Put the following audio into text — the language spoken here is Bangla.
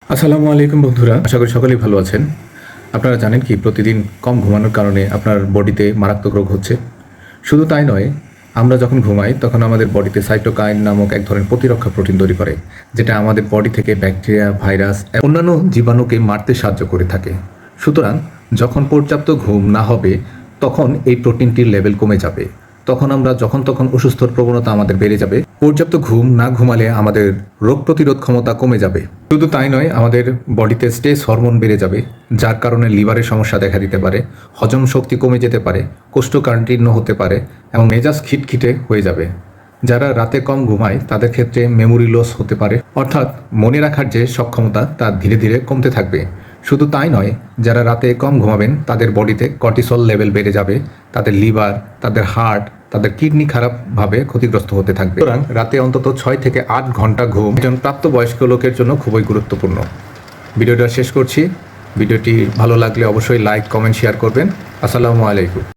আসসালামু আলাইকুম বন্ধুরা, আশা করি সকলেই ভালো আছেন। আপনারা জানেন কি প্রতিদিন কম ঘুমানোর কারণে আপনার বডিতে মারাত্মক রোগ হচ্ছে। শুধু তাই নয়, আমরা যখন ঘুমাই তখন আমাদের বডিতে সাইটোকাইন নামক এক ধরনের প্রতিরক্ষা প্রোটিন তৈরি করে, যেটা আমাদের বডি থেকে ব্যাকটেরিয়া, ভাইরাস অন্যান্য জীবাণুকে মারতে সাহায্য করে থাকে। সুতরাং যখন পর্যাপ্ত ঘুম না হবে তখন এই প্রোটিনটির লেভেল কমে যাবে, তখন আমরা যখন তখন অসুস্থর প্রবণতা আমাদের বেড়ে যাবে। পর্যাপ্ত ঘুম না ঘুমালে আমাদের রোগ প্রতিরোধ ক্ষমতা কমে যাবে। শুধু তাই নয়, আমাদের বডিতে স্ট্রেস হরমোন বেড়ে যাবে, যার কারণে লিভারের সমস্যা দেখা দিতে পারে, হজম শক্তি কমে যেতে পারে, কোষ্ঠকাঠিন্য হতে পারে এবং মেজাজ খিটখিটে হয়ে যাবে। যারা রাতে কম ঘুমায় তাদের ক্ষেত্রে মেমোরি লস হতে পারে, অর্থাৎ মনে রাখার যে সক্ষমতা তা ধীরে ধীরে কমতে থাকবে। শুধু তাই নয়, যারা রাতে কম ঘুমাবেন তাদের বডিতে কর্টিসল লেভেল বেড়ে যাবে, তাদের লিভার, তাদের হার্ট, তাদের কিডনি খারাপভাবে ক্ষতিগ্রস্ত হতে থাকবে। সুতরাং রাতে অন্তত 6 থেকে 8 ঘন্টা ঘুম একজন প্রাপ্তবয়স্ক লোকের জন্য খুবই গুরুত্বপূর্ণ। ভিডিওটা শেষ করছি। ভিডিওটি ভালো লাগলে অবশ্যই লাইক, কমেন্ট, শেয়ার করবেন। আসসালামু আলাইকুম।